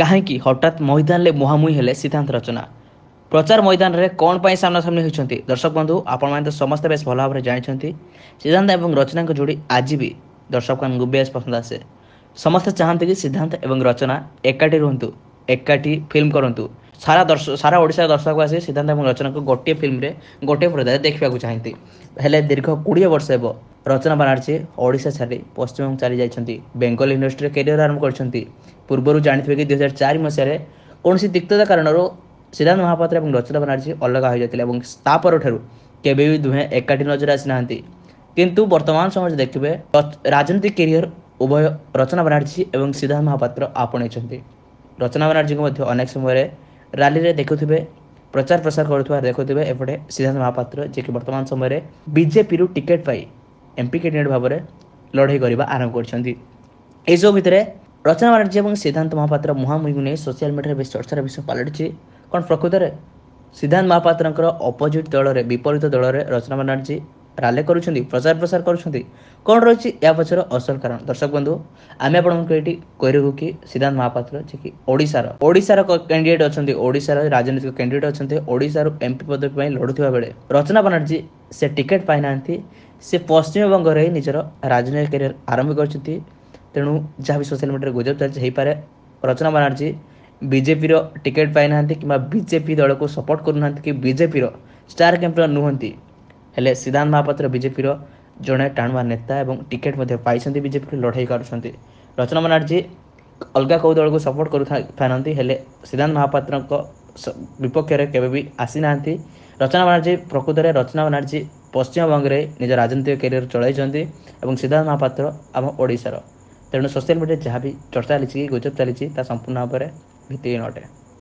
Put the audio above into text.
କାହିଁକି ହଠାତ୍ ମଇଦାନରେ ମୁହାଁମୁହିଁ ହେଲେ ସିଦ୍ଧାନ୍ତ ରଚନା? ପ୍ରଚାର ମଇଦାନରେ କ'ଣ ପାଇଁ ସାମ୍ନାସାମ୍ନି ହୋଇଛନ୍ତି? ଦର୍ଶକ ବନ୍ଧୁ, ଆପଣମାନେ ତ ସମସ୍ତେ ବେଶ ଭଲ ଭାବରେ ଜାଣିଛନ୍ତି ସିଦ୍ଧାନ୍ତ ଏବଂ ରଚନାଙ୍କ ଯୋଡ଼ି ଆଜି ବି ଦର୍ଶକମାନଙ୍କୁ ବେଶ ପସନ୍ଦ ଆସେ। ସମସ୍ତେ ଚାହାନ୍ତି କି ସିଦ୍ଧାନ୍ତ ଏବଂ ରଚନା ଏକାଠି ରୁହନ୍ତୁ, ଏକାଠି ଫିଲ୍ମ କରନ୍ତୁ। ସାରା ଓଡ଼ିଶାର ଦର୍ଶକ ଆସି ସିଦ୍ଧାନ୍ତ ଏବଂ ରଚନାକୁ ଗୋଟିଏ ଫିଲ୍ମରେ ଗୋଟିଏ ପରଦାରେ ଦେଖିବାକୁ ଚାହାନ୍ତି। ହେଲେ ଦୀର୍ଘ 20 ବର୍ଷ ହେବ ରଚନା ବାନାର୍ଜୀ ଓଡ଼ିଶା ଛାଡ଼ି ପଶ୍ଚିମବଙ୍ଗ ଚାଲି ଯାଇଛନ୍ତି। ବେଙ୍ଗଲ ୟୁନିଭର୍ସିଟିରେ କ୍ୟାରିୟର ଆରମ୍ଭ କରିଛନ୍ତି। ପୂର୍ବରୁ ଜାଣିଥିବେ କି 2004 ମସିହାରେ କୌଣସି ତିକ୍ତତା କାରଣରୁ ସିଦ୍ଧାନ୍ତ ମହାପାତ୍ର ଏବଂ ରଚନା ବାନାର୍ଜୀ ଅଲଗା ହୋଇଯାଇଥିଲେ ଏବଂ ତା ପରଠାରୁ କେବେ ବି ଦୁହେଁ ଏକାଠି ନଜର ଆସିନାହାନ୍ତି। କିନ୍ତୁ ବର୍ତ୍ତମାନ ସମୟରେ ଦେଖିବେ ରାଜନୈତିକ କ୍ୟାରିୟର ଉଭୟ ରଚନା ବାନାର୍ଜୀ ଏବଂ ସିଦ୍ଧାନ୍ତ ମହାପାତ୍ର ଆପଣେଇଛନ୍ତି। ରଚନା ବାନାର୍ଜୀଙ୍କୁ ମଧ୍ୟ ଅନେକ ସମୟରେ ରାଲିରେ ଦେଖୁଥିବେ, ପ୍ରଚାର ପ୍ରସାର କରୁଥିବା ଦେଖୁଥିବେ। ଏପଟେ ସିଦ୍ଧାନ୍ତ ମହାପାତ୍ର ଯିଏକି ବର୍ତ୍ତମାନ ସମୟରେ ବିଜେପିରୁ ଟିକେଟ୍ ପାଇ ଏମ୍ପି କ୍ୟାଣ୍ଡିଡେଟ୍ ଭାବରେ ଲଢ଼େଇ କରିବା ଆରମ୍ଭ କରିଛନ୍ତି। ଏସବୁ ଭିତରେ ରଚନା ବାନାର୍ଜୀ ଏବଂ ସିଦ୍ଧାନ୍ତ ମହାପାତ୍ର ମୁହାଁମୁହିଁକୁ ନେଇ ସୋସିଆଲ ମିଡ଼ିଆରେ ବେଶ ଚର୍ଚ୍ଚାର ବିଷୟ ପାଲଟିଛି। କ'ଣ ପ୍ରକୃତରେ ସିଦ୍ଧାନ୍ତ ମହାପାତ୍ରଙ୍କର ଅପୋଜିଟ୍ ଦଳରେ, ବିପରୀତ ଦଳରେ ରଚନା ବାନାର୍ଜୀ ରାଲି କରୁଛନ୍ତି, ପ୍ରଚାର ପ୍ରସାର କରୁଛନ୍ତି? କ'ଣ ରହିଛି ଏହା ପଛର ଅସଲ କାରଣ? ଦର୍ଶକ ବନ୍ଧୁ, ଆମେ ଆପଣଙ୍କୁ ଏଇଠି କହିବୁ କି ସିଦ୍ଧାନ୍ତ ମହାପାତ୍ର ଯିଏକି ଓଡ଼ିଶାର କ୍ୟାଣ୍ଡିଡେଟ୍ ଅଛନ୍ତି, ଓଡ଼ିଶାର ରାଜନୈତିକ କ୍ୟାଣ୍ଡିଡେଟ୍ ଅଛନ୍ତି, ଓଡ଼ିଶାରୁ ଏମ୍ପି ପଦବୀ ପାଇଁ ଲଢ଼ୁଥିବା ବେଳେ ରଚନା ବାନାର୍ଜୀ ସେ ଟିକେଟ୍ ପାଇନାହାନ୍ତି। ସେ ପଶ୍ଚିମବଙ୍ଗରେ ହିଁ ନିଜର ରାଜନୈତିକ କ୍ୟାରିୟର ଆରମ୍ଭ କରିଛନ୍ତି। ତେଣୁ ଯାହା ବି ସୋସିଆଲ ମିଡ଼ିଆରେ ଗୁଜବ ଚାଲିଛି, ହେଇପାରେ ରଚନା ବାନାର୍ଜୀ ବିଜେପିର ଟିକେଟ୍ ପାଇନାହାନ୍ତି କିମ୍ବା ବିଜେପି ଦଳକୁ ସପୋର୍ଟ କରୁନାହାନ୍ତି କି ବିଜେପିର ଷ୍ଟାର କ୍ୟାମ୍ପେନର ନୁହନ୍ତି। ହେଲେ ସିଦ୍ଧାନ୍ତ ମହାପାତ୍ର ବିଜେପିର ଜଣେ ଟାଣୁଆ ନେତା ଏବଂ ଟିକେଟ୍ ମଧ୍ୟ ପାଇଛନ୍ତି, ବିଜେପିରୁ ଲଢ଼େଇ କରୁଛନ୍ତି। ରଚନା ବାନାର୍ଜୀ ଅଲଗା କେଉଁ ଦଳକୁ ସପୋର୍ଟ କରୁଥାନ୍ତି, ହେଲେ ସିଦ୍ଧାନ୍ତ ମହାପାତ୍ରଙ୍କ ବିପକ୍ଷରେ କେବେ ବି ଆସିନାହାନ୍ତି। ରଚନା ବାନାର୍ଜୀ ପଶ୍ଚିମବଙ୍ଗରେ ନିଜ ରାଜନୈତିକ କ୍ୟାରିୟର ଚଳାଇଛନ୍ତି ଏବଂ ସିଦ୍ଧାନ୍ତ ମହାପାତ୍ର ଆମ ଓଡ଼ିଶାର। ତେଣୁ ସୋସିଆଲ ମିଡ଼ିଆରେ ଯାହା ବି ଚର୍ଚ୍ଚା ଚାଲିଛି, ଗୁଜବ ଚାଲିଛି, ତା ସମ୍ପୂର୍ଣ୍ଣ ଭାବରେ ଭିତ୍ତିହୀନ ଅଟେ।